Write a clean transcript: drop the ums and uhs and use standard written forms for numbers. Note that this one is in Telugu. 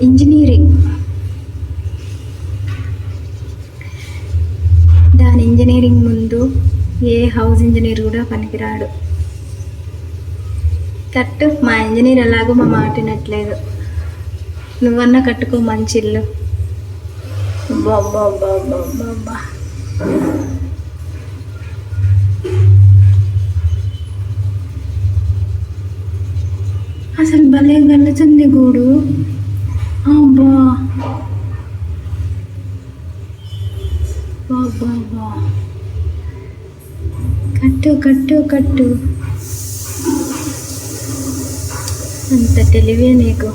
ఇంజనీరింగ్. దాని ఇంజనీరింగ్ ముందు ఏ హౌస్ ఇంజనీర్ కూడా పనికిరాడు. కట్టు, మా ఇంజనీర్ ఎలాగో మా మాట వినట్లేదు. నువ్వన్నా కట్టుకో మంచి ఇల్లు. బాబా అసలు భలే గల్లుతుంది గూడు. అబ్బా బాబా, కట్టు కట్టు కట్టు. అంత తెలివే నీకు.